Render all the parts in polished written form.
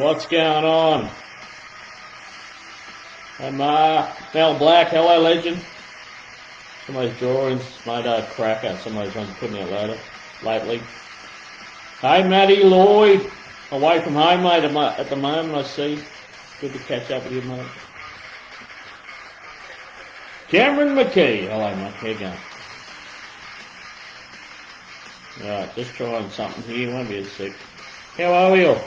What's going on? Hey Mark, Mel Black, hello legend. Some of those drawings made a cracker. Some of those ones putting out lately. Hey Matty Lloyd, away from home mate at the moment I see. Good to catch up with you mate. Cameron McKee, hello mate, how you going? Right, just trying something here, won't be a sec. How are we all?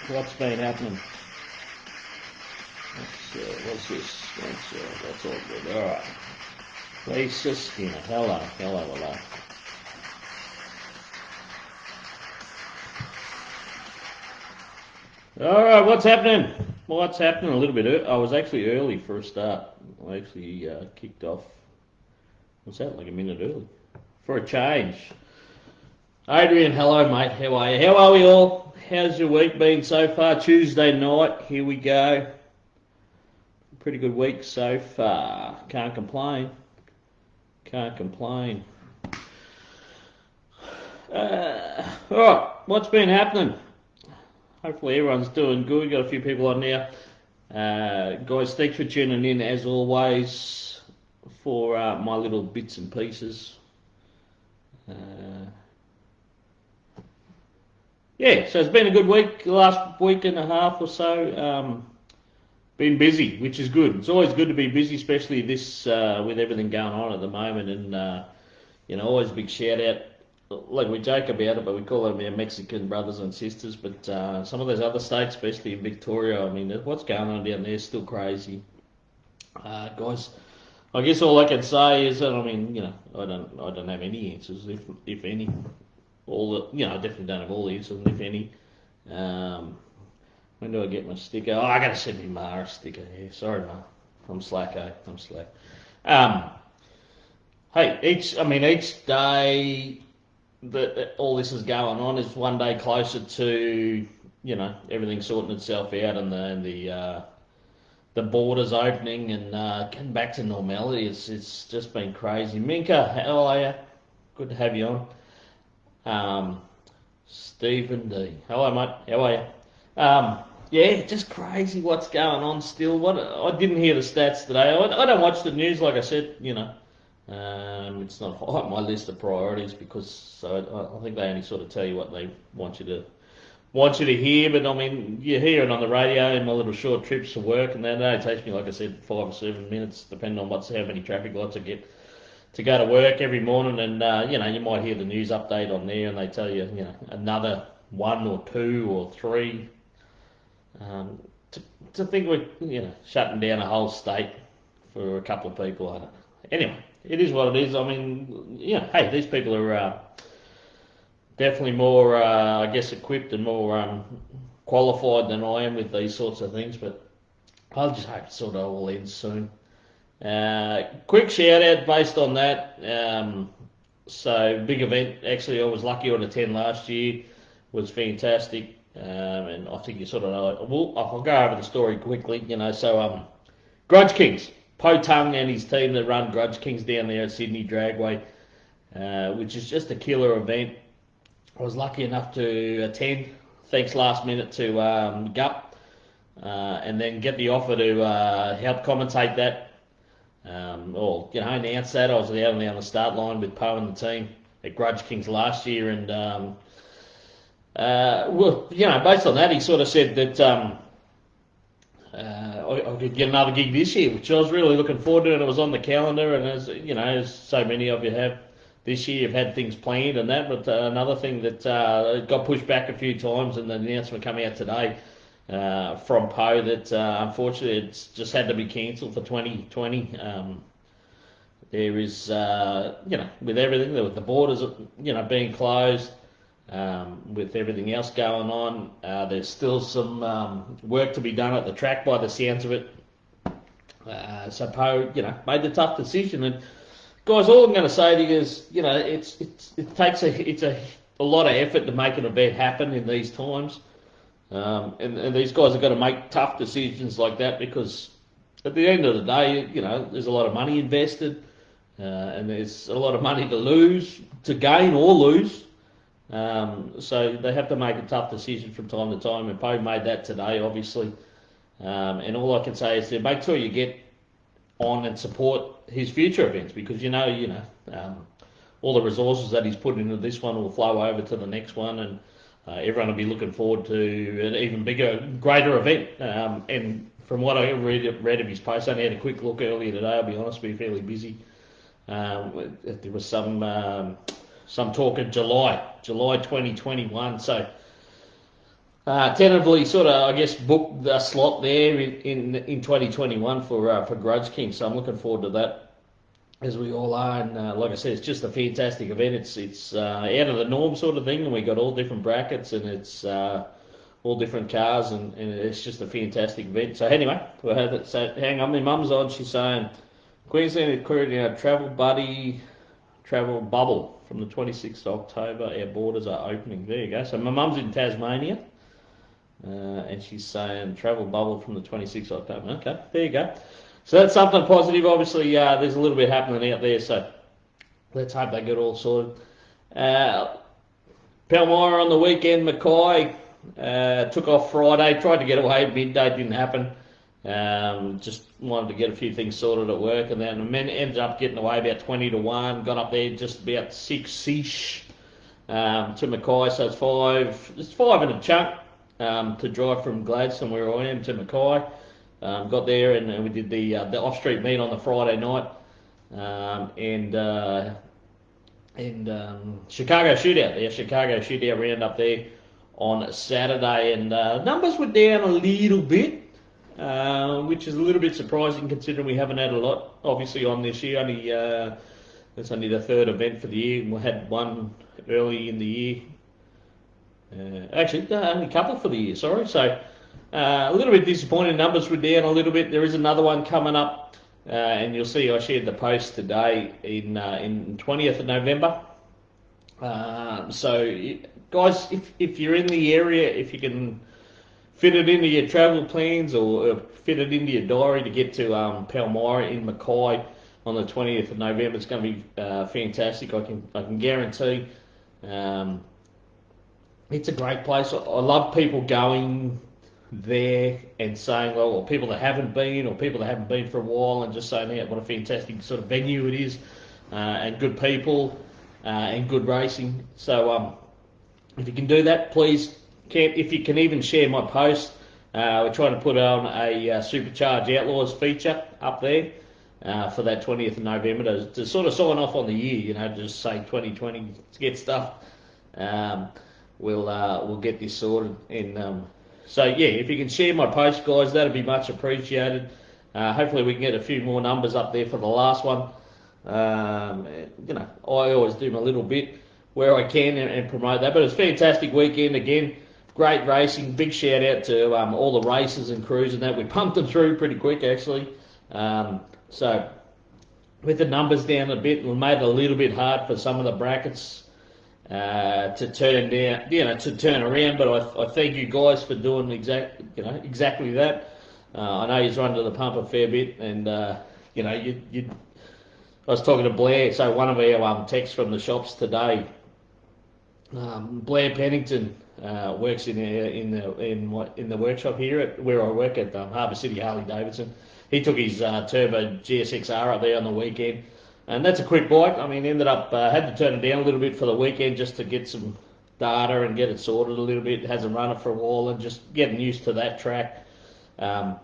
What's been happening? What's this? That's all good. All right. Lisa Skinner. Hello. All right. What's happening? What's happening a little bit? I was actually early for a start. I actually kicked off. What's that? Like a minute early for a change. Adrian, hello mate. How are you? How are we all? How's your week been so far? Tuesday night. Here we go. Pretty good week so far. Can't complain. Alright, what's been happening? Hopefully everyone's doing good. Got a few people on now. Guys, thanks for tuning in as always for my little bits and pieces. Yeah, so it's been a good week, the last week and a half or so. Been busy, which is good. It's always good to be busy, especially this with everything going on at the moment. And always a big shout out. Like we joke about it, but we call them our Mexican brothers and sisters. But some of those other states, especially in Victoria, I mean, what's going on down there is still crazy. Guys, I guess all I can say is that I don't have any answers, if any. I definitely don't have all the answers, if any. When do I get my sticker? Oh, I gotta send me Ma a sticker. Yeah, sorry, Ma. I'm slack. Hey, each day that all this is going on is one day closer to everything sorting itself out and the borders opening and getting back to normality. It's just been crazy. Minka, how are you? Good to have you on. Stephen D. Hello, mate. How are you? Yeah, just crazy what's going on still. I didn't hear the stats today. I don't watch the news, like I said. It's not high on my list of priorities because I think they only sort of tell you what they want you to hear. But I mean, you hear it on the radio in my little short trips to work, and that only takes me, like I said, 5 or 7 minutes, depending on how many traffic lights I get to go to work every morning. And you might hear the news update on there, and they tell you, another 1 or 2 or 3. To think we're shutting down a whole state for a couple of people. I don't know. Anyway, it is what it is. I mean, hey, these people are definitely more, I guess, equipped and more qualified than I am with these sorts of things. But I'll just hope it sort of all ends soon. Quick shout out based on that. So big event. Actually, I was lucky on attend last year. Was fantastic. And I think you sort of know. I'll go over the story quickly. Grudge Kings, Po Tung and his team that run Grudge Kings down there at Sydney Dragway, which is just a killer event. I was lucky enough to attend. Thanks last minute to Gup, and then get the offer to help commentate that, announce that. I was out on the start line with Po and the team at Grudge Kings last year, and based on that, he sort of said that I could get another gig this year, which I was really looking forward to, and it was on the calendar. And as so many of you have this year, you've had things planned and that. But another thing that got pushed back a few times, and the announcement coming out today from Po that unfortunately it's just had to be cancelled for 2020. There is, with everything, with the borders, being closed. With everything else going on, there's still some work to be done at the track by the sounds of it. So Po, made the tough decision. And guys, all I'm going to say to you is, it takes a lot of effort to make an event happen in these times. And these guys have got to make tough decisions like that because at the end of the day, there's a lot of money invested, and there's a lot of money to gain or lose. So they have to make a tough decision from time to time, and Poe made that today, obviously. And all I can say is to make sure you get on and support his future events, because all the resources that he's put into this one will flow over to the next one, and everyone will be looking forward to an even bigger, greater event. And from what I read of his post, I only had a quick look earlier today. I'll be honest, we're fairly busy. There was some talk of July 2021. So tentatively, sort of, I guess, booked the slot there in 2021 for Grudge King. So I'm looking forward to that, as we all are. And like I said, it's just a fantastic event. It's out of the norm sort of thing, and we got all different brackets, and it's all different cars, and it's just a fantastic event. So anyway, we'll have it. So hang on, my mum's on. She's saying Queensland is creating a travel bubble from the 26th of October. Our borders are opening. There you go. So my mum's in Tasmania. And she's saying travel bubble from the 26th of October. Okay, there you go. So that's something positive. Obviously, there's a little bit happening out there, so let's hope they get all sorted. Palmyra on the weekend, Mackay took off Friday, tried to get away at midday, didn't happen. Just wanted to get a few things sorted at work, and then ended up getting away about 20 to 1, got up there just about 6-ish to Mackay, so it's five in a chunk. To drive from Gladstone, where I am, to Mackay. Got there, and we did the off-street meet on the Friday night, and Chicago shootout round up there on Saturday, and numbers were down a little bit, which is a little bit surprising considering we haven't had a lot, obviously, on this year. It's only the third event for the year, and we had one early in the year. Only a couple for the year, sorry. So a little bit disappointing. Numbers were down a little bit. There is another one coming up, and you'll see I shared the post today in 20th of November. So guys, if you're in the area, if you can fit it into your travel plans or fit it into your diary to get to Palmyra in Mackay on the 20th of November, it's going to be fantastic. I can guarantee. It's a great place. I love people going there and saying, well, or people that haven't been for a while, and just saying, yeah, what a fantastic sort of venue it is, and good people, and good racing. So if you can do that, please, if you can even share my post. We're trying to put on a Supercharged Outlaws feature up there for that 20th of November to sort of sign off on the year, just say 2020, get stuff. We'll get this sorted, and so yeah, if you can share my post, guys, that'd be much appreciated. Hopefully we can get a few more numbers up there for the last one. I always do my little bit where I can and promote that, but it's a fantastic weekend again. Great racing. Big shout out to all the racers and crews and that. We pumped them through pretty quick actually. So with the numbers down a bit, we made it a little bit hard for some of the brackets to turn down, to turn around. But I thank you guys for doing exactly that. I know you've run to the pump a fair bit, and I was talking to Blair, so one of our texts from the shops today. Blair Pennington works in the workshop here at where I work at Harbour City Harley Davidson. He took his Turbo GSX-R up there on the weekend. And that's a quick bike. I mean, ended up, had to turn it down a little bit for the weekend just to get some data and get it sorted a little bit. Hasn't run it for a while and just getting used to that track. Ran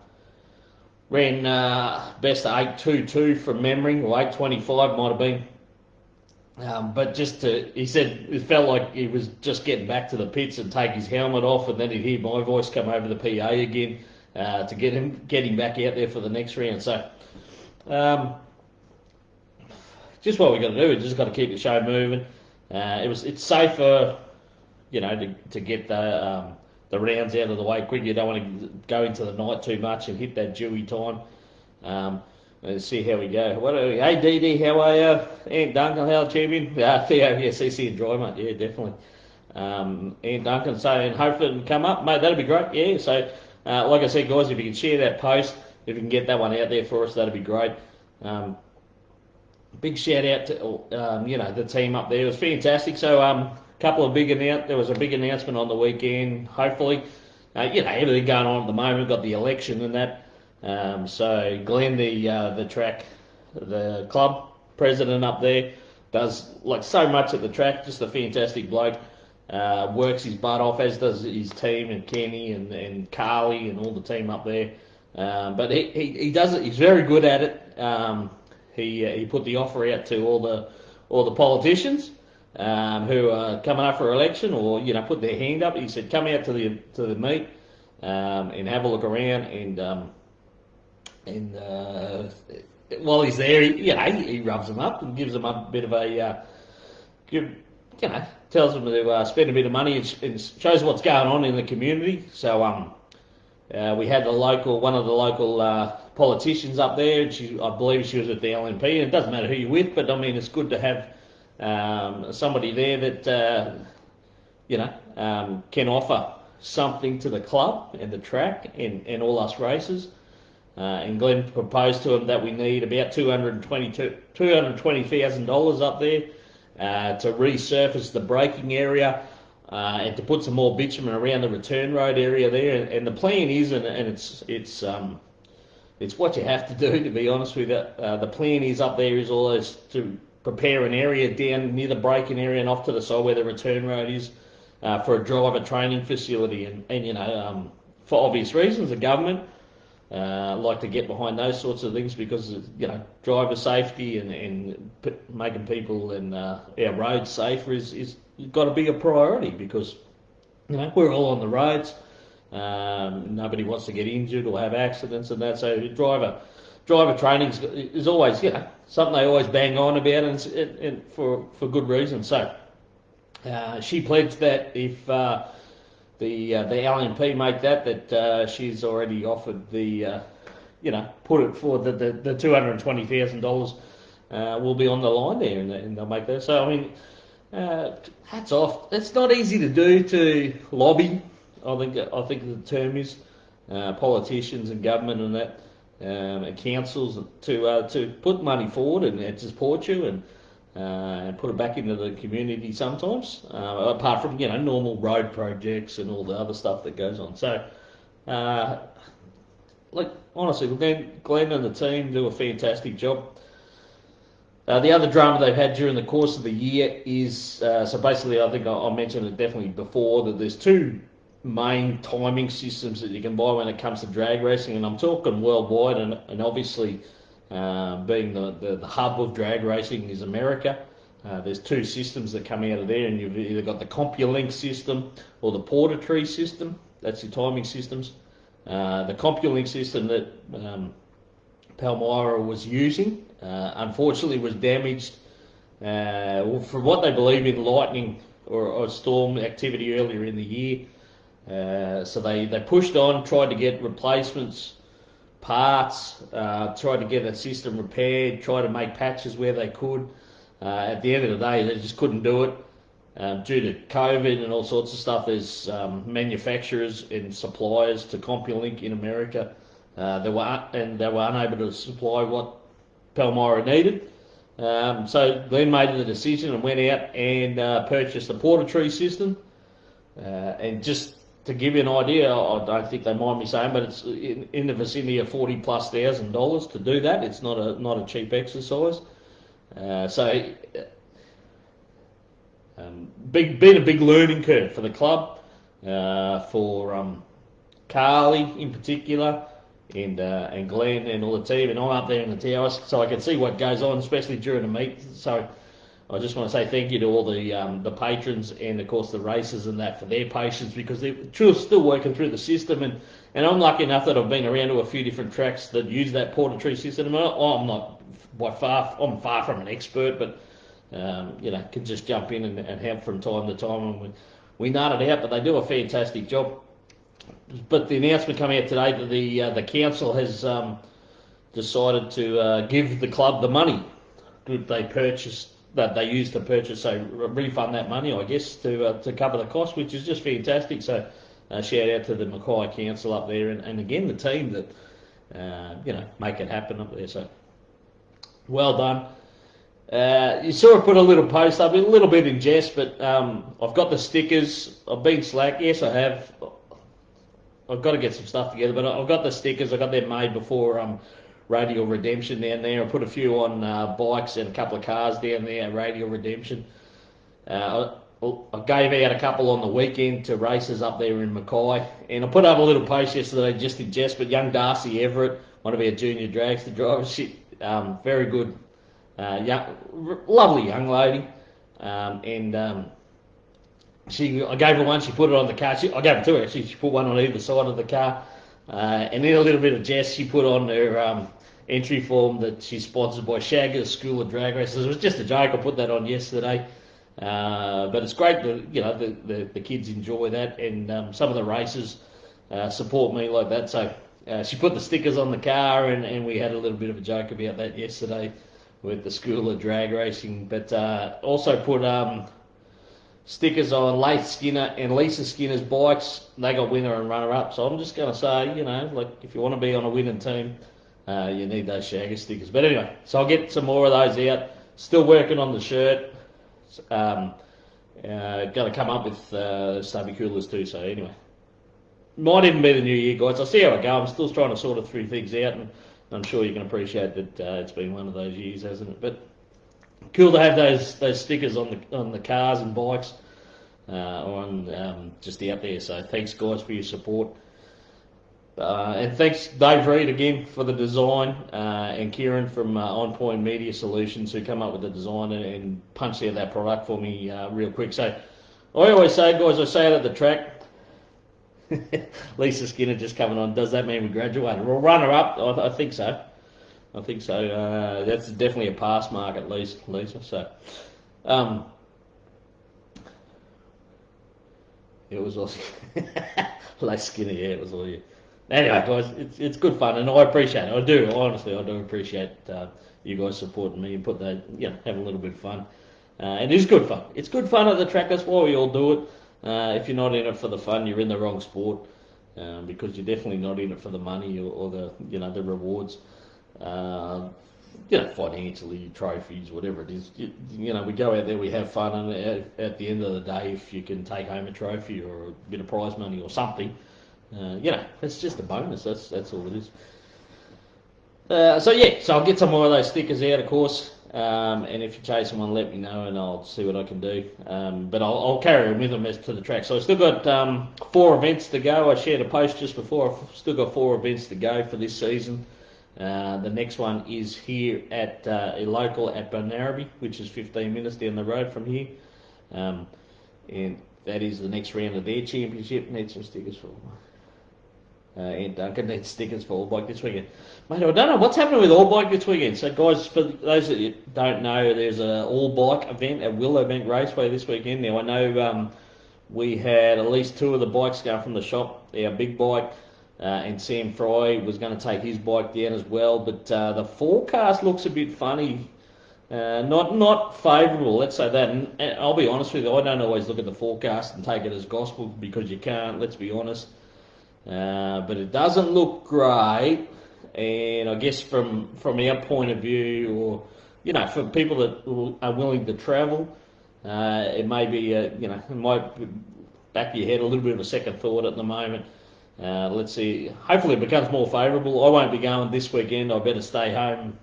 best 8.22 from memory, or 8.25 might have been. But he said it felt like he was just getting back to the pits and take his helmet off, and then he'd hear my voice come over the PA again to get him back out there for the next round. So, just what we got to do. We just got to keep the show moving. It's safer, to get the rounds out of the way quick. You don't want to go into the night too much and hit that dewy time. Let's see how we go. Hey, DD, how are you? Ant Duncan, how are you, champion? Theo, yeah, CC and Dry, mate. Yeah, definitely. Ant Duncan saying, hopefully it can come up. Mate, that'd be great. Yeah, so like I said, guys, if you can share that post, if you can get that one out there for us, that'd be great. Big shout out to the team up there. It was fantastic. So a couple of there was a big announcement on the weekend. Hopefully, everything going on at the moment. Got the election and that. So Glenn, the club president up there, does like so much at the track. Just a fantastic bloke. Works his butt off, as does his team and Kenny and Carly and all the team up there. But he does it. He's very good at it. He put the offer out to all the politicians who are coming up for election, or put their hand up. He said, "Come out to the meet and have a look around." And while he's there, he rubs them up and gives them a bit of tells them to spend a bit of money and shows what's going on in the community. So we had one of the local politicians up there, and I believe she was at the LNP. And it doesn't matter who you're with, but I mean it's good to have somebody there that can offer something to the club and the track and all us racers. And Glenn proposed to him that we need about $220,000 up there to resurface the braking area and to put some more bitumen around the return road area there. And the plan is, and it's what you have to do, to be honest with you. The plan is up there is always to prepare an area down near the braking area and off to the side where the return road is for a driver training facility. And for obvious reasons, the government like to get behind those sorts of things because driver safety and making people and our roads safer is got to be a priority because we're all on the roads. Nobody wants to get injured or have accidents and that. So driver training is always something they always bang on about and for good reason. So she pledged that if the LNP make that she's already offered put it for the $220,000 will be on the line there and they'll make that. So I mean, hats off. It's not easy to do, to lobby. I think the term is politicians and government and that and councils to put money forward and to support you and put it back into the community sometimes, apart from normal road projects and all the other stuff that goes on. So, honestly, Glenn and the team do a fantastic job. The other drama they've had during the course of the year is so basically, I think I mentioned it definitely before, that there's two main timing systems that you can buy when it comes to drag racing, and I'm talking worldwide, and obviously. Being the hub of drag racing is America. There's two systems that come out of there, and you've either got the CompuLink system or the Porter Tree system. That's your timing systems. The CompuLink system that Palmyra was using, unfortunately, was damaged from what they believe in lightning or storm activity earlier in the year. So they pushed on, tried to get replacements. Parts, tried to get a system repaired, tried to make patches where they could. At the end of the day, they just couldn't do it due to COVID and all sorts of stuff. There's manufacturers and suppliers to CompuLink in America. They were unable to supply what Palmyra needed. So Glenn made the decision and went out and purchased the Porter Tree system. And just to give you an idea, I don't think they mind me saying, but it's in the vicinity of $40,000+ to do that. It's not a cheap exercise. Been a big learning curve for the club, for Carly in particular, and Glenn and all the team, and I'm up there in the towers, so I can see what goes on, especially during the meet. So I just want to say thank you to all the patrons and of course the racers and that for their patience, because they're still working through the system, and I'm lucky enough that I've been around to a few different tracks that use that Porter Tree system. I'm far from an expert, but can just jump in and help from time to time, and we nut it out. But they do a fantastic job. But the announcement coming out today that the council has decided to give the club the money that they used to purchase, so refund that money, I guess, to cover the cost, which is just fantastic. So shout out to the Mackay Council up there, and again the team that make it happen up there. So well done. You saw her put a little post up, a little bit in jest, but I've got the stickers. I've been slack. Yes, I have. I've got to get some stuff together, but I've got the stickers. I got them made before Radial Redemption down there. I put a few on bikes and a couple of cars down there at Radial Redemption. I gave out a couple on the weekend to races up there in Mackay, and I put up a little post yesterday just in jest. But young Darcy Everett, one of our junior dragster drivers, very good, lovely young lady, and I gave her one. She put it on the car. I gave it to her. She put one on either side of the car, and in a little bit of jest, she put on her entry form that she's sponsored by Shagga School of Drag Races. It was just a joke. I put that on yesterday, but it's great that the kids enjoy that, and some of the races support me like that. So she put the stickers on the car, and we had a little bit of a joke about that yesterday with the School of Drag Racing. But also put stickers on Laith Skinner and Lisa Skinner's bikes. They got winner and runner up. So I'm just going to say, if you want to be on a winning team, you need those Shagga stickers. But anyway, so I'll get some more of those out. Still working on the shirt. Got to come up with stubby coolers too. So anyway, might even be the new year, guys. I'll see how I go. I'm still trying to sort of three things out, and I'm sure you can appreciate that it's been one of those years, hasn't it? But cool to have those stickers on the cars and bikes on just out there. So thanks, guys, for your support. And thanks, Dave Reed, again, for the design, and Kieran from On Point Media Solutions, who come up with the design and punched out that product for me real quick. So I always say, guys, I say it at the track, Lisa Skinner just coming on, does that mean we graduated? Well, runner up, I think so. I think so. That's definitely a pass mark at least, Lisa. So, it was awesome. Lisa Skinner, yeah, it was all you. Anyway, guys, it's good fun, and I appreciate it. I do, honestly, I do appreciate you guys supporting me and have a little bit of fun. It is good fun. It's good fun at the track. That's why we all do it. If you're not in it for the fun, you're in the wrong sport, because you're definitely not in it for the money or the the rewards. Financially, trophies, whatever it is. We go out there, we have fun, and at the end of the day, if you can take home a trophy or a bit of prize money or something, it's just a bonus. That's all it is. So I'll get some more of those stickers out, of course. And if you chase someone, let me know, and I'll see what I can do. But I'll carry them with them to the track. So I've still got 4 events to go. I shared a post just before. I've still got 4 events to go for this season. The next one is here at a local at Bunaraby, which is 15 minutes down the road from here. And that is the next round of their championship. Need some stickers for and Duncan needs stickers for All Bike this weekend. Mate, I don't know what's happening with All Bike this weekend. So, guys, for those that don't know, there's an All Bike event at Willowbank Raceway this weekend. Now, I know we had at least 2 of the bikes going from the shop. Our big bike and Sam Fry was going to take his bike down as well. But the forecast looks a bit funny. Not favourable, let's say that. And I'll be honest with you, I don't always look at the forecast and take it as gospel, because you can't, let's be honest. But it doesn't look great, and I guess from our point of view, or for people that are willing to travel, it may be it might back your head a little bit of a second thought at the moment. Let's see. Hopefully, it becomes more favourable. I won't be going this weekend. I better stay home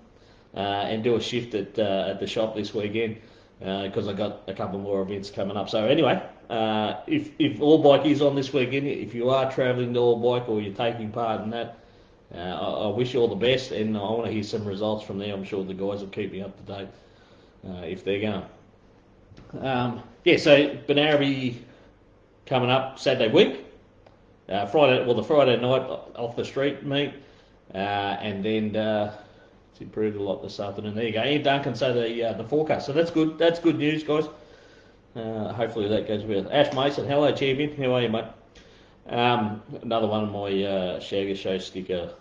and do a shift at the shop this weekend, because I got a couple more events coming up. So anyway. If All Bike is on this weekend, if you are travelling to All Bike or you're taking part in that, I wish you all the best, and I want to hear some results from there. I'm sure the guys will keep me up to date if they're going. So Bunaraby coming up Saturday week, the Friday night off the street meet, and then it's improved a lot this afternoon. There you go. Ian Duncan say the forecast, so that's good. That's good news, guys. Hopefully that goes well. Ash Mason, hello champion, how are you, mate? Another one of my Shagga Show sticker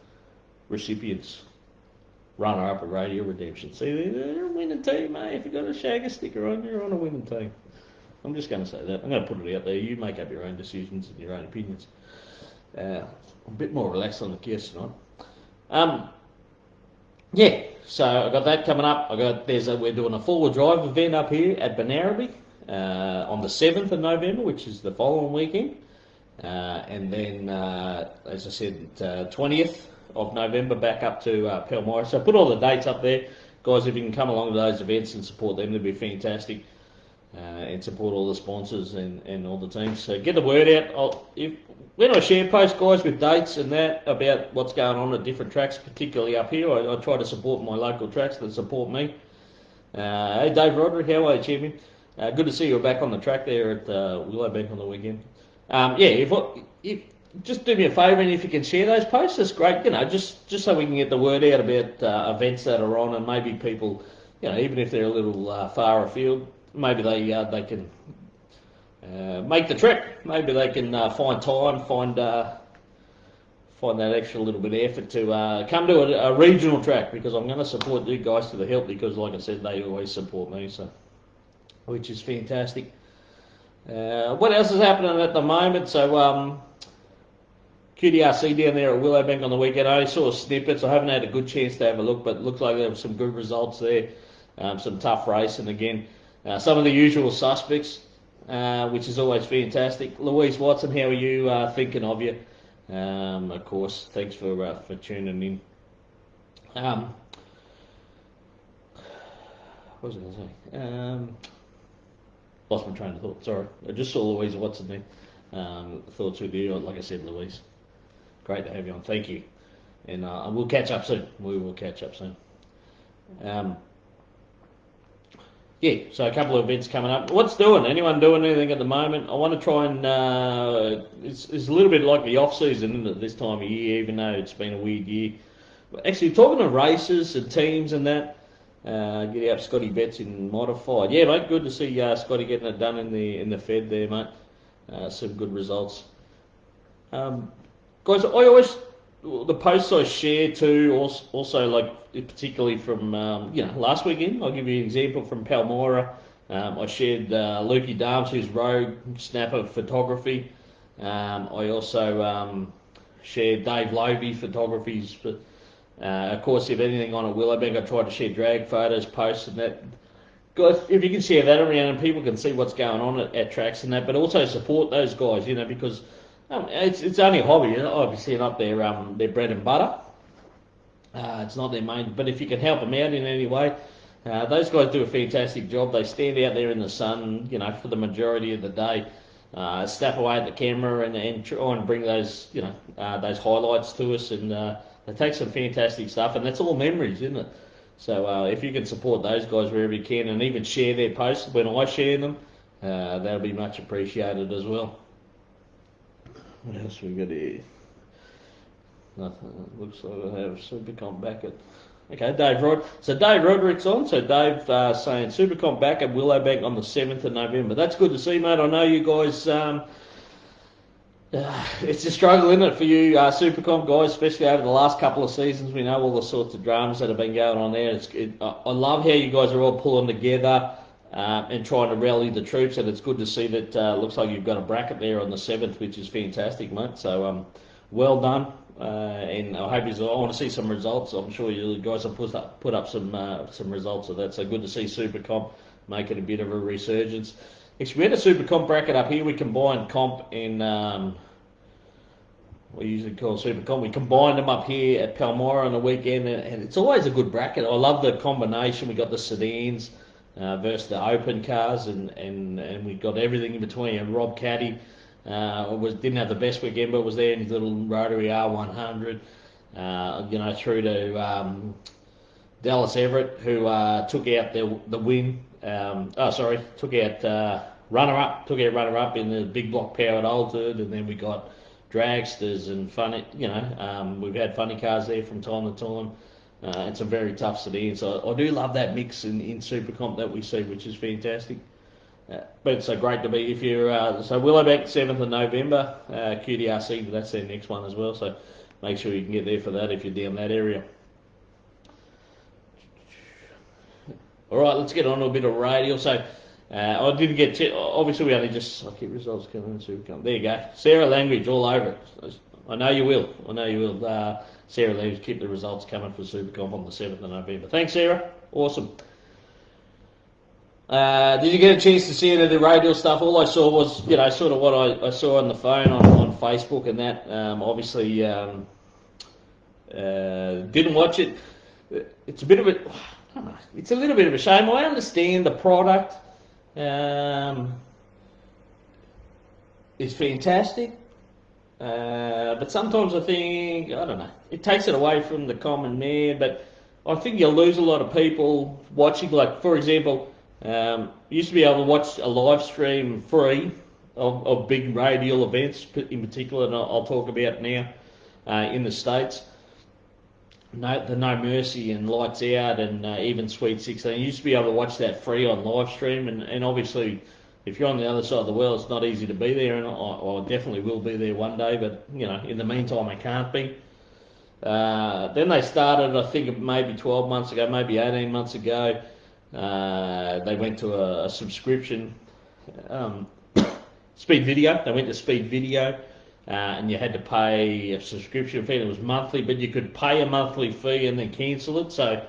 recipients, runner up at Radio Redemption. See, they're a winning team, mate. If you've got a Shagga sticker on, you're on a winning team. I'm just going to say that. I'm going to put it out there. You make up your own decisions and your own opinions. I'm a bit more relaxed on the case tonight. so I got that coming up. We're doing a 4-wheel drive event up here at Benaraby on the 7th of November, which is the following weekend. And then, as I said, 20th of November back up to Palmyra. So put all the dates up there. Guys, if you can come along to those events and support them, that'd be fantastic. And support all the sponsors and all the teams. So get the word out. When I share posts, guys, with dates and that about what's going on at different tracks, particularly up here, I try to support my local tracks that support me. Hey, Dave Roderick, how are you, champion? Good to see you back on the track there at Willowbank on the weekend. If just do me a favour, and if you can share those posts, that's great. Just so we can get the word out about events that are on, and maybe people, even if they're a little far afield, maybe they can make the trip. Maybe they can find time, find that extra little bit of effort to come to a regional track, because I'm going to support you guys to the hilt, because, like I said, they always support me, so which is fantastic. What else is happening at the moment? So QDRC down there at Willowbank on the weekend. I only saw snippets. I haven't had a good chance to have a look, but it looks like there were some good results there. Some tough racing again. Some of the usual suspects, which is always fantastic. Louise Watson, how are you? Thinking of you. Of course, thanks for tuning in. What was I going to say? Lost my train of thought. Sorry, I just saw Louise Watson there. Thoughts with you, like I said, Louise. Great to have you on. Thank you, and we'll catch up soon. We will catch up soon. So a couple of events coming up. What's doing? Anyone doing anything at the moment? I want to try and it's a little bit like the off season, isn't it, this time of year, even though it's been a weird year. But actually, talking to races and teams and that, get out Scotty Betts in modified. Yeah, mate, good to see Scotty getting it done in the Fed there, mate. Some good results. Guys, the posts I share too, also like particularly from last weekend. I'll give you an example from Palmyra. I shared Lukey Darms, who's Rogue Snapper Photography. I also shared Dave Lovey Photography's. Of course, if anything on a Willowbank, I try to share drag photos, posts and that. Guys, if you can share that around and people can see what's going on at tracks and that, but also support those guys, because it's only a hobby, obviously not their bread and butter. It's not their main, but if you can help them out in any way, those guys do a fantastic job. They stand out there in the sun, for the majority of the day, snap away at the camera and try and bring those highlights to us, and they take some fantastic stuff, and that's all memories, isn't it? So if you can support those guys wherever you can, and even share their posts when I share them, that'll be much appreciated as well. What else we got here? Nothing. Looks like I have Supercomp back at. Okay, Dave Rod. So Dave Roderick's on. So Dave saying Supercomp back at Willowbank on the 7th of November. That's good to see, mate. I know you guys. It's a struggle, isn't it, for you Supercomp guys, especially over the last couple of seasons. We know all the sorts of dramas that have been going on there. I love how you guys are all pulling together and trying to rally the troops, and it's good to see that looks like you've got a bracket there on the 7th, which is fantastic, mate. So well done, and I want to see some results. I'm sure you guys have put up some results of that, so good to see Supercomp making a bit of a resurgence. Actually, we had a Super Comp bracket up here. We combined comp and we usually call Super Comp. We combined them up here at Palmyra on the weekend, and it's always a good bracket. I love the combination. We got the sedans versus the open cars, and we got everything in between. And Rob Caddy didn't have the best weekend, but was there in his little rotary R100. Through to Dallas Everett, who took out the win. Took out runner-up in the big block powered altered, and then we got dragsters and funny, we've had funny cars there from time to time. It's a very tough sedan, so I do love that mix in Supercomp that we see, which is fantastic. But it's so great to be, if you're, Willowbank 7th of November, QDRC, that's their next one as well, so make sure you can get there for that if you're down that area. Alright, let's get on to a bit of radial. So, I didn't get obviously we only just, I keep results coming in Supercomp. There you go. Sarah Language all over it. I know you will. I know you will. Sarah Leaves, keep the results coming for Supercomp on the 7th of November. Thanks, Sarah. Awesome. Did you get a chance to see any of the radio stuff? All I saw was, sort of what I saw on the phone on Facebook and that. Obviously, didn't watch it. It's a bit of a, I don't know, it's a little bit of a shame. I understand the product is fantastic, but sometimes I think, I don't know, it takes it away from the common man. But I think you'll lose a lot of people watching. Like, for example, you used to be able to watch a live stream free of big radial events, in particular, and I'll talk about now in the States. The No Mercy and Lights Out and even Sweet 16. You used to be able to watch that free on live stream, and obviously, if you're on the other side of the world, it's not easy to be there, and I definitely will be there one day, but, in the meantime, I can't be. Then they started, I think maybe 12 months ago, maybe 18 months ago, they went to a subscription, Speed Video. They went to Speed Video, and you had to pay a subscription fee. It was monthly, but you could pay a monthly fee and then cancel it. So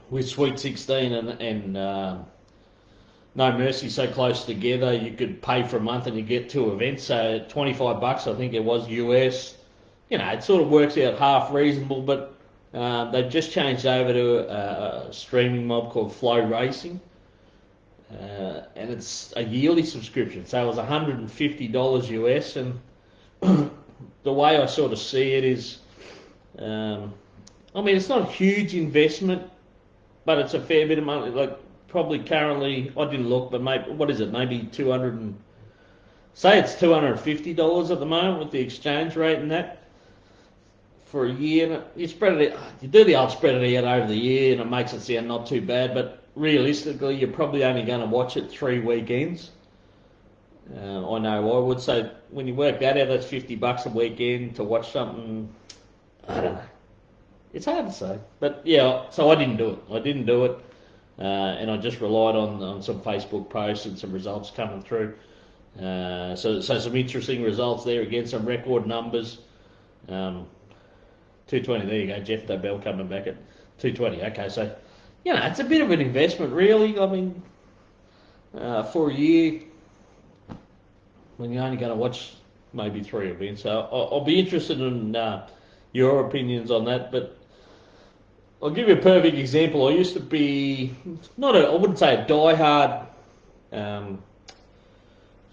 with Sweet 16 and No Mercy so close together, you could pay for a month and you get 2 events. So $25, I think it was US. It sort of works out half reasonable, but they've just changed over to a streaming mob called Flow Racing. And it's a yearly subscription, so it was $150 US. And the way I sort of see it is, it's not a huge investment, but it's a fair bit of money. Like, probably currently, I didn't look, but maybe, what is it? Maybe say it's $250 at the moment with the exchange rate and that for a year. You spread it, you do the old spread it out over the year, and it makes it sound not too bad, but realistically, you're probably only going to watch it 3 weekends. I know I would say when you work that out, that's $50 a weekend to watch something. I don't know. It's hard to say, but yeah. So I didn't do it. And I just relied on some Facebook posts and some results coming through. So some interesting results there again. Some record numbers. 220. There you go. Jeff Dobell coming back at 220. Okay, so. It's a bit of an investment, really. For a year, when you're only going to watch maybe 3 events. So I'll be interested in your opinions on that. But I'll give you a perfect example. I used to be I wouldn't say a diehard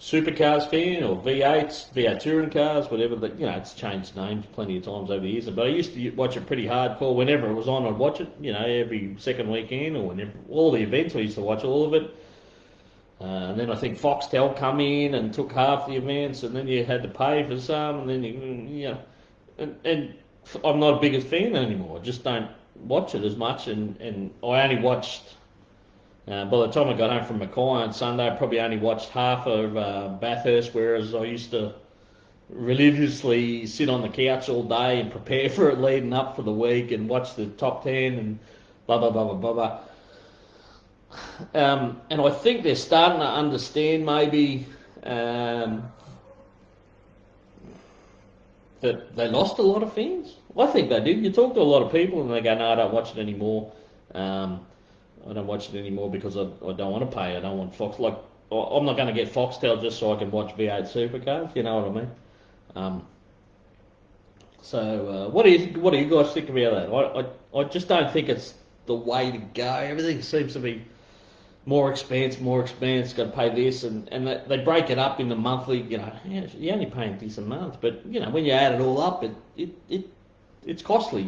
supercars fan or V8s, V8 touring cars, whatever. It's changed names plenty of times over the years. But I used to watch it pretty hardcore. Whenever it was on, I'd watch it. Every second weekend or whenever all the events, I used to watch all of it. And then I think Foxtel come in and took half the events, and then you had to pay for some, and then and I'm not a biggest fan anymore. I just don't watch it as much, and I only watched. By the time I got home from Mackay on Sunday, I probably only watched half of Bathurst, whereas I used to religiously sit on the couch all day and prepare for it leading up for the week and watch the top 10 and blah, blah, blah, blah, blah, blah. And I think they're starting to understand maybe that they lost a lot of fans. I think they did. You talk to a lot of people and they go, no, I don't watch it anymore. I don't watch it anymore because I don't want to pay. I don't want Fox. Like, I'm not going to get Foxtel just so I can watch V8 Supercars. You know what I mean? So what do you guys think about that? I just don't think it's the way to go. Everything seems to be more expense. Got to pay this, and they break it up into monthly. You're only paying this a month, but when you add it all up, it's costly.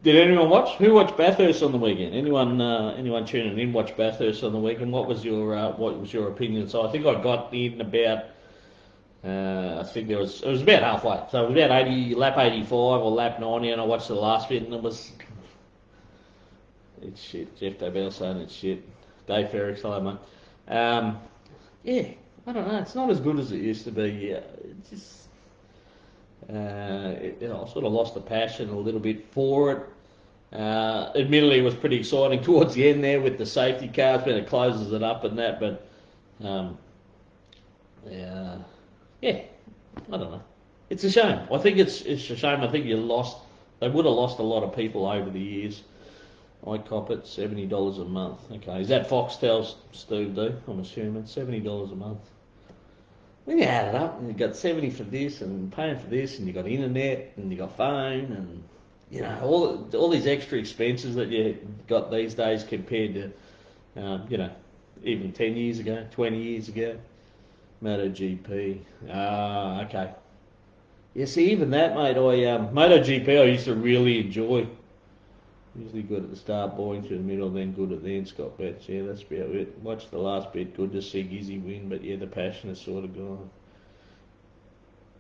Did anyone watch? Who watched Bathurst on the weekend? Anyone tuning in watch Bathurst on the weekend? What was your opinion? So I think I got in about. I think it was about halfway. So it was about lap 85 or lap 90, and I watched the last bit, and it was. It's shit. Jeff Dobell saying it's shit. Dave Ferrick, hello mate. Yeah, I don't know. It's not as good as it used to be. It's just. I sort of lost the passion a little bit for it. Admittedly, it was pretty exciting towards the end there with the safety cars when it closes it up and that. But yeah, Yeah, I don't know. It's a shame. I think it's a shame. I think you lost. They would have lost a lot of people over the years. I cop it $70 a month. Okay, is that Foxtel, Steve? Do I'm assuming $70 a month. When you add it up, and you got 70 for this, and paying for this, and you got internet, and you got phone, and all these extra expenses that you got these days compared to even 10 years ago, 20 years ago. MotoGP. Ah, okay. Yeah, see, even that, mate. MotoGP I used to really enjoy. Usually good at the start, boring through the middle, then good at the end. Scott Betts. Yeah, that's about it. Watched the last bit. Good to see Gizzy win, but yeah, the passion is sort of gone.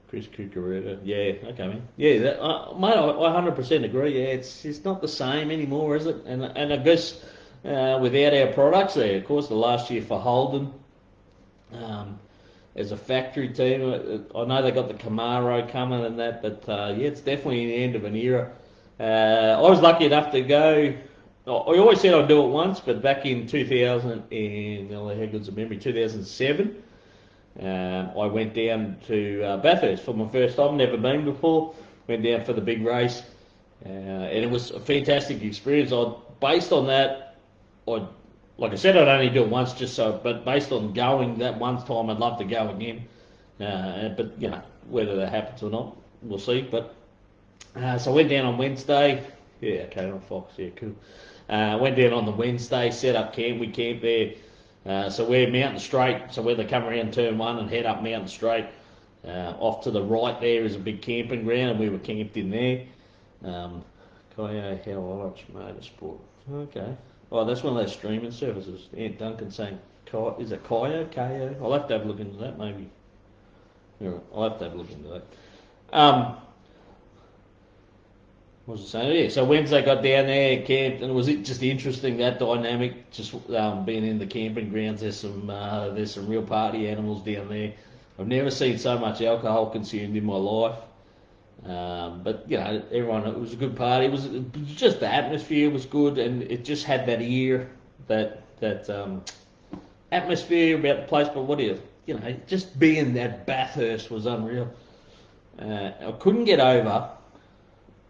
Chris Cucurella. Yeah, okay, man. Yeah, mate, I 100% agree. Yeah, it's not the same anymore, is it? And I guess without our products there, of course, the last year for Holden. Um, as a factory team. I know they got the Camaro coming and that, but yeah, it's definitely the end of an era. I was lucky enough to go. I always said I'd do it once, but back in 2000 and how good's a memory, 2007, I went down to Bathurst for my first time. Never been before. Went down for the big race, and it was a fantastic experience. Based on that, I like I said, I'd only do it once, just so. But based on going that one time, I'd love to go again. But whether that happens or not, we'll see. But so I went down on Wednesday. Yeah, okay, on Fox. Yeah, cool. Went down on the Wednesday, set up camp. We camped there. So we're Mountain Straight. So where they come around turn one and head up Mountain Straight. Off to the right there is a big camping ground, and we were camped in there. Kaya How I Watch Motorsport. Okay. Oh, that's one of those streaming services. Ant Duncan saying, is it Kaya? Kaya? I'll have to have a look into that, maybe. Yeah, I'll have to have a look into that. What was I saying? Yeah, so Wednesday got down there, camped, and it was just interesting, that dynamic, just being in the camping grounds. There's some real party animals down there. I've never seen so much alcohol consumed in my life. But everyone, it was a good party. It was just the atmosphere was good, and it just had that ear, that atmosphere about the place. But just being that Bathurst was unreal. I couldn't get over.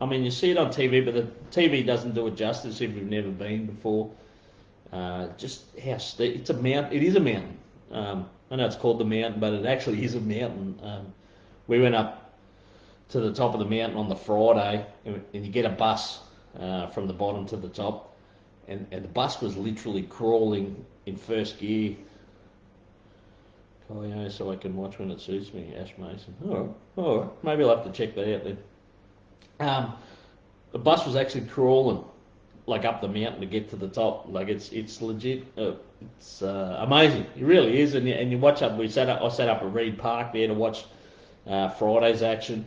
I mean, you see it on TV, but the TV doesn't do it justice if you've never been before. Just how steep. It's a mountain. It is a mountain. I know it's called the mountain, but it actually is a mountain. We went up to the top of the mountain on the Friday, and you get a bus from the bottom to the top, and the bus was literally crawling in first gear. So I can watch when it suits me, Ash Mason. All right. Maybe I'll have to check that out then. The bus was actually crawling like up the mountain to get to the top. Like it's legit. It's amazing. It really is. And you watch up. I set up at Reed Park there to watch Friday's action.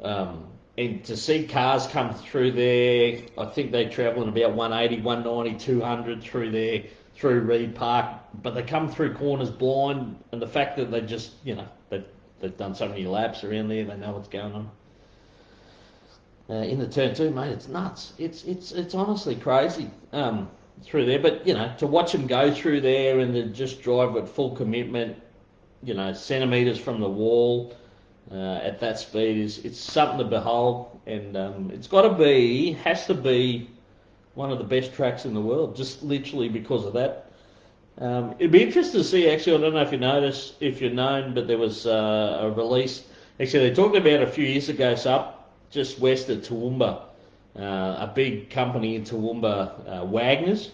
And to see cars come through there, I think they travel in about 180, 190, 200 through there, through Reed Park, but they come through corners blind, and the fact that they just, they've done so many laps around there, they know what's going on. In the turn two, mate, it's nuts. It's honestly crazy through there, but to watch them go through there and to just drive with full commitment, centimeters from the wall. At that speed it's something to behold, and has to be one of the best tracks in the world, just literally because of that. It'd be interesting to see, actually. I don't know if you're known, but there was a release. Actually, they talked about a few years ago, so up just west of Toowoomba, a big company in Toowoomba, Wagner's,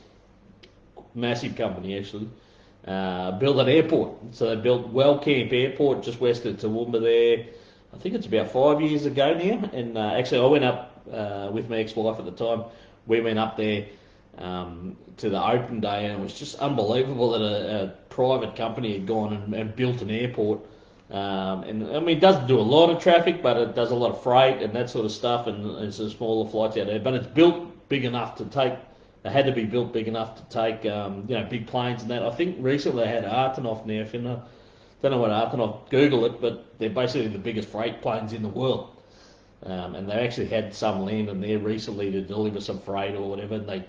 massive company actually. Built an airport. So they built Wellcamp Airport just west of Toowoomba there. I think it's about 5 years ago now. And actually, I went up with my ex-wife at the time. We went up there to the open day, and it was just unbelievable that a private company had gone and built an airport. And I mean, it doesn't do a lot of traffic, but it does a lot of freight and that sort of stuff. And it's a smaller flights out there, but it's built big enough to take. They had to be built big enough to take, big planes and that. I think recently they had Artenov now. If you know, don't know what Artenov. Google it, but they're basically the biggest freight planes in the world. And they actually had some landing there recently to deliver some freight or whatever. And they,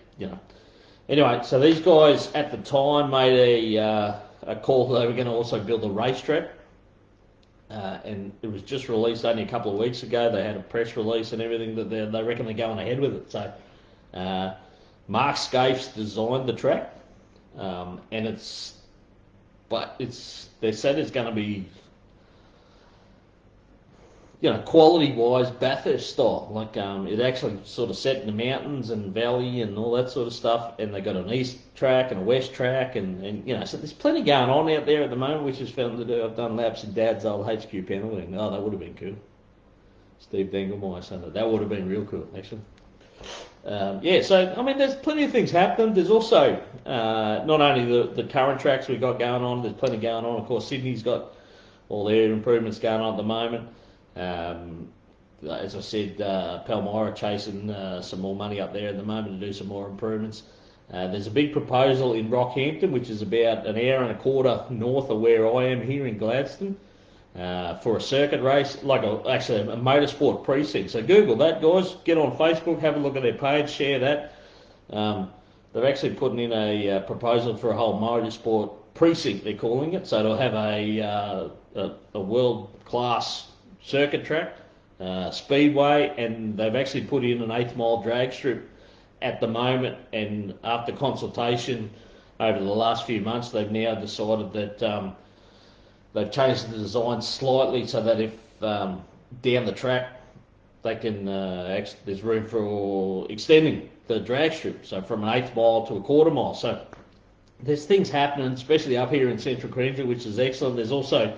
Anyway, so these guys at the time made a call that they were going to also build a racetrack. and it was just released only a couple of weeks ago. They had a press release and everything that they reckon they're going ahead with it. So Mark Scapes designed the track, and they said it's going to be, quality-wise, Bathurst style. Like it actually sort of set in the mountains and valley and all that sort of stuff. And they got an east track and a west track, and so there's plenty going on out there at the moment, which is fun to do. I've done laps in Dad's old HQ penalty. Oh, that would have been cool. Steve Dinglemeyer said that would have been real cool, actually. So I mean, there's plenty of things happening. There's also not only the current tracks we've got going on. There's plenty going on. Of course, Sydney's got all their improvements going on at the moment. As I said, Palmyra chasing some more money up there at the moment to do some more improvements. There's a big proposal in Rockhampton, which is about an hour and a quarter north of where I am here in Gladstone, for a circuit race, actually a motorsport precinct. So Google that, guys. Get on Facebook, have a look at their page, share that. They're actually putting in a proposal for a whole motorsport precinct, they're calling it. So it'll have a world-class circuit track, speedway, and they've actually put in an 8th mile drag strip at the moment. And after consultation over the last few months, they've now decided that they've changed the design slightly so that if down the track they can there's room for extending the drag strip, so from an 8th mile to a quarter mile. So there's things happening, especially up here in Central Queensland, which is excellent. There's also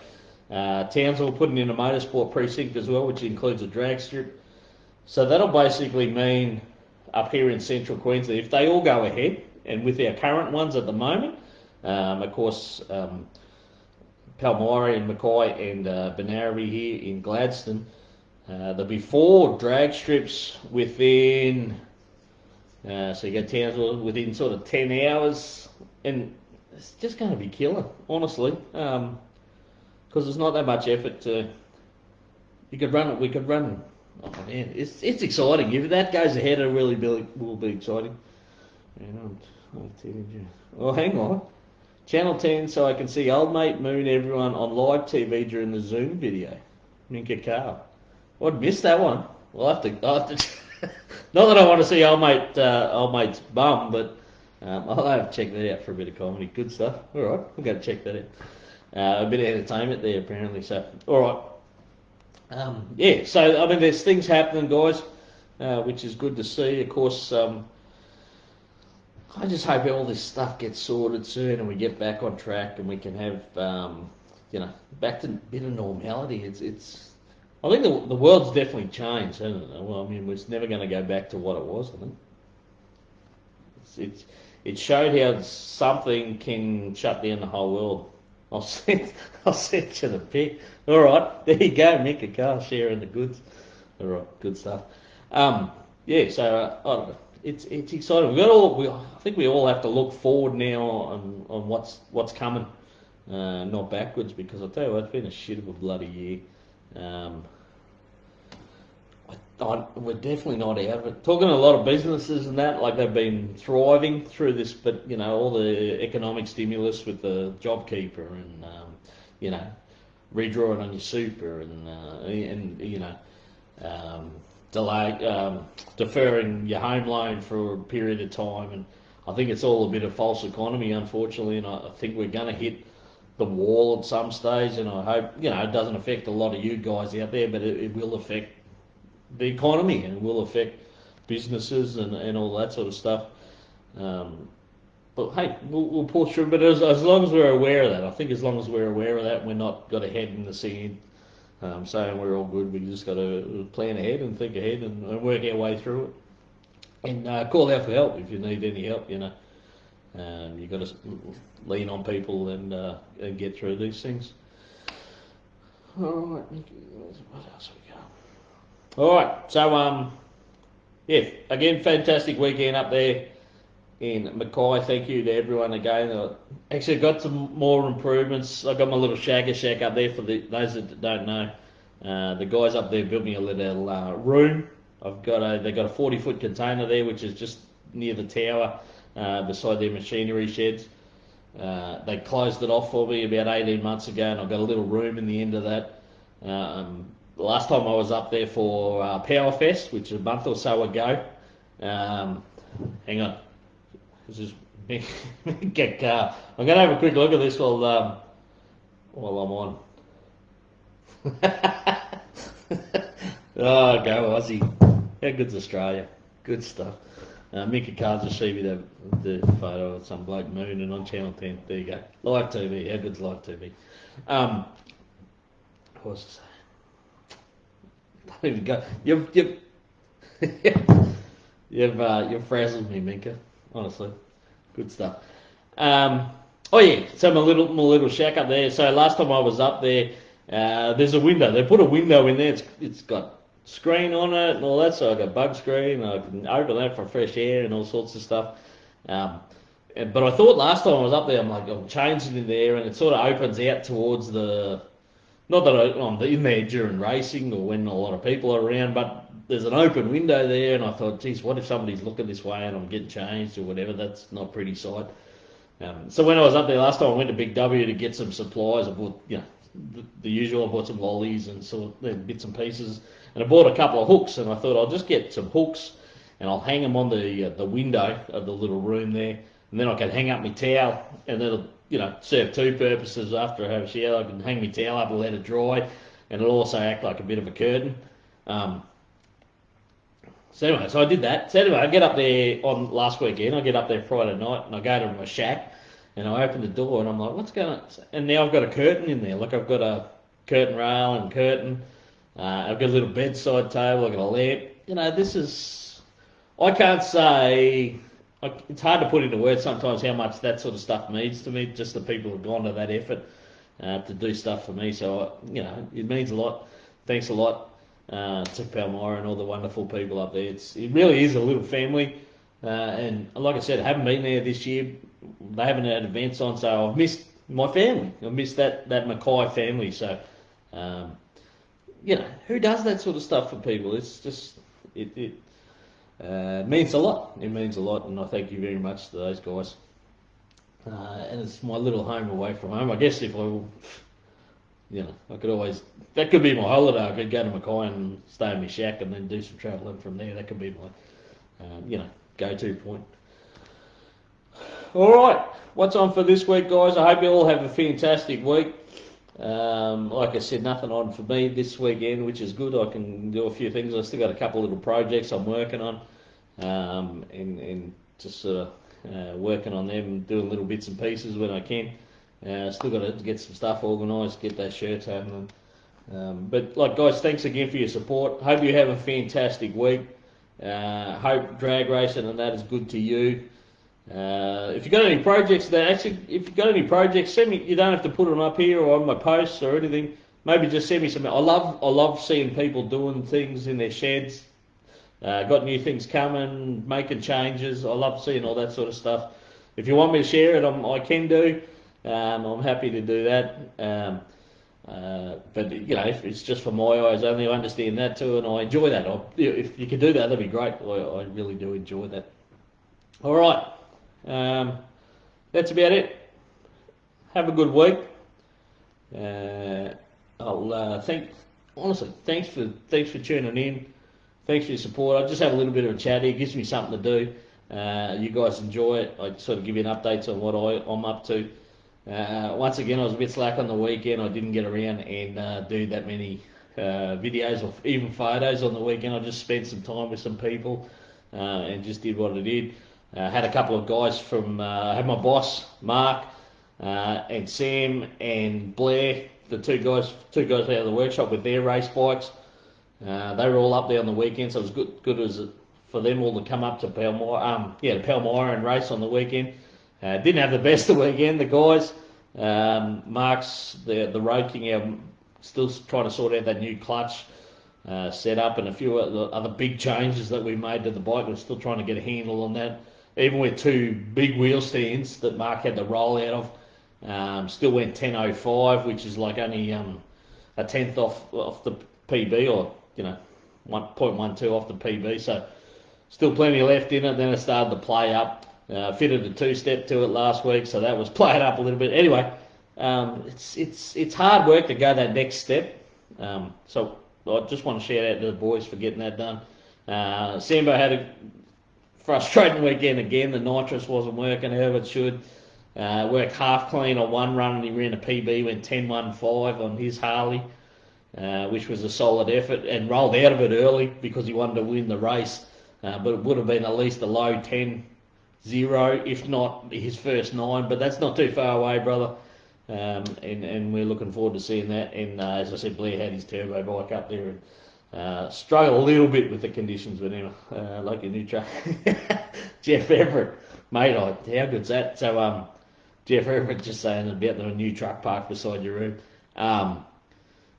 Townsville putting in a motorsport precinct as well, which includes a drag strip. So that'll basically mean up here in Central Queensland, if they all go ahead, and with our current ones at the moment, of course, Palmyra and Mackay and Benarabi here in Gladstone, there'll be 4 drag strips within, so you get Townsville within sort of 10 hours, and it's just going to be killer, honestly. Because there's not that much effort to. We could run. Oh man, it's exciting. If that goes ahead, it really will be exciting. Oh, hang on. Channel 10, so I can see old mate Moon, everyone on live TV during the Zoom video. Minka Carl. I'd missed that one. I'll have to. Not that I want to see old mate's bum, but I'll have to check that out for a bit of comedy. Good stuff. All right, I'm going to check that out. A bit of entertainment there, apparently. So, all right. So I mean, there's things happening, guys, which is good to see. Of course, I just hope all this stuff gets sorted soon, and we get back on track, and we can have, back to a bit of normality. It's. I think the world's definitely changed, hasn't it? Well, I mean, it's never going to go back to what it was. I think it showed how something can shut down the whole world. I'll send you the pic. All right, there you go, Mick and Carl sharing the goods. All right, good stuff. So I don't know. It's exciting. I think we all have to look forward now on what's coming, not backwards. Because I'll tell you what, it's been a shit of a bloody year. We're definitely not out of it. Talking to a lot of businesses and that, like they've been thriving through this, but all the economic stimulus with the JobKeeper and redrawing on your super and deferring your home loan for a period of time, and I think it's all a bit of false economy, unfortunately, and I think we're going to hit the wall at some stage, and I hope it doesn't affect a lot of you guys out there, but it will affect the economy and will affect businesses and all that sort of stuff. But hey, we'll push through. But as long as we're aware of that, I think as long as we're aware of that, we're not got a head in the sand saying we're all good. We just got to plan ahead and think ahead and work our way through it. And call out for help if you need any help. You've got to lean on people and get through these things. All right, what else we got? All right, so again, fantastic weekend up there in Mackay. Thank you to everyone again. Actually, got some more improvements. I got my little Shagga shack up there for those that don't know. The guys up there built me a little room. They got a 40-foot container there, which is just near the tower beside their machinery sheds. They closed it off for me about 18 months ago, and I've got a little room in the end of that. The last time I was up there for Power Fest, which is a month or so ago. Um, hang on, this is get car. I'm going to have a quick look at this while I'm on. Oh, go Aussie! How good's Australia? Good stuff. Mick Carr just showed me the photo of some bloke mooning on Channel 10. There you go. Live TV. How good's live TV? What was I saying? Don't even go. You've frazzled me, Minka. Honestly, good stuff. Oh yeah, so my little shack up there. So last time I was up there, there's a window. They put a window in there. It's got screen on it and all that. So I got bug screen. I can open that for fresh air and all sorts of stuff. But I thought last time I was up there, I'm changing in there, and it sort of opens out towards the. Not that I'm in there during racing or when a lot of people are around, but there's an open window there, and I thought, geez, what if somebody's looking this way and I'm getting changed or whatever? That's not a pretty sight. So when I was up there last time, I went to Big W to get some supplies. I bought, the usual. I bought some lollies and sort of bits and pieces, and I bought a couple of hooks. And I thought I'll just get some hooks, and I'll hang them on the window of the little room there, and then I can hang up my towel, and it'll serve two purposes. After I have a shower, I can hang my towel up and let it dry, and it'll also act like a bit of a curtain. So I did that. So anyway, I get up there on last weekend. I get up there Friday night, and I go to my shack, and I open the door, and I'm like, what's going on? And now I've got a curtain in there. Like I've got a curtain rail and curtain. I've got a little bedside table. I've got a lamp. This is. I can't say. It's hard to put into words sometimes how much that sort of stuff means to me. Just the people who've gone to that effort to do stuff for me. So it means a lot. Thanks a lot to Palmyra and all the wonderful people up there. It really is a little family. And like I said, I haven't been there this year. They haven't had events on, so I've missed my family. I've missed that Mackay family. So, who does that sort of stuff for people? It's just it means a lot. It means a lot, and I thank you very much to those guys. And it's my little home away from home. I guess if I could always, that could be my holiday. I could go to Mackay and stay in my shack and then do some travelling from there. That could be my, go-to point. All right, what's on for this week, guys? I hope you all have a fantastic week. Like I said, nothing on for me this weekend, which is good. I can do a few things. I've still got a couple of little projects I'm working on, and just sort of working on them, doing little bits and pieces when I can. Still got to get some stuff organised, get those shirts home. But guys, thanks again for your support. Hope you have a fantastic week. Hope drag racing and that is good to you. If you've got any projects send me. You don't have to put them up here or on my posts or anything. Maybe just send me some. I love seeing people doing things in their sheds. Got new things coming, making changes. I love seeing all that sort of stuff. If you want me to share it, I can do. I'm happy to do that. But if it's just for my eyes only, I understand that too, and I enjoy that. If you could do that, that'd be great. I really do enjoy that. All right, that's about it. Have a good week. Thanks for tuning in. Thanks for your support. I just have a little bit of a chat here. It gives me something to do. You guys enjoy it. I sort of give you an update on what I'm up to. Once again, I was a bit slack on the weekend. I didn't get around and do that many videos or even photos on the weekend. I just spent some time with some people and just did what I did. Had a couple of guys had my boss, Mark, and Sam and Blair, the two guys out of the workshop with their race bikes. They were all up there on the weekend, so it was good as for them all to come up to Palmyra, to Palmyra and race on the weekend. Didn't have the best of the weekend, the guys. Mark's the Road King, still trying to sort out that new clutch set up and a few other big changes that we made to the bike. We're still trying to get a handle on that. Even with two big wheel stands that Mark had to roll out of, still went 10.05, which is like only a tenth off the PB, or 1.12 off the PB. So still plenty left in it. Then it started to play up. Fitted a two-step to it last week, so that was playing up a little bit. Anyway, it's hard work to go that next step. So I just want to shout out to the boys for getting that done. Sambo had a frustrating weekend again. The nitrous wasn't working how it should. Worked half clean on one run and he ran a PB, went 10.15 on his Harley, which was a solid effort, and rolled out of it early because he wanted to win the race. But it would have been at least a low 10.0, if not his first 9. But that's not too far away, brother. And we're looking forward to seeing that. And as I said, Blair had his turbo bike up there and struggled a little bit with the conditions with him, like a new truck. Jeff Everett, mate, how good's that? So Jeff Everett just saying about the new truck parked beside your room.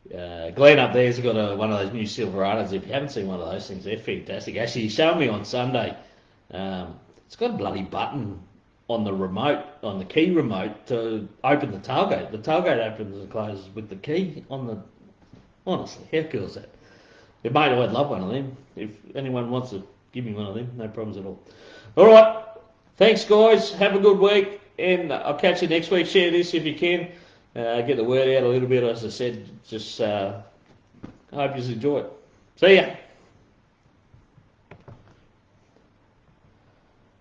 Glenn up there's got one of those new Silverados. If you haven't seen one of those things, they're fantastic. Actually, he showed me on Sunday. It's got a bloody button on the remote, on the key remote, to open the tailgate. The tailgate opens and closes with the key on the... Honestly, how cool is that? Mate, I'd love one of them. If anyone wants to give me one of them, no problems at all. All right. Thanks, guys. Have a good week. And I'll catch you next week. Share this if you can. Get the word out a little bit. As I said, just I hope you enjoy it. See ya.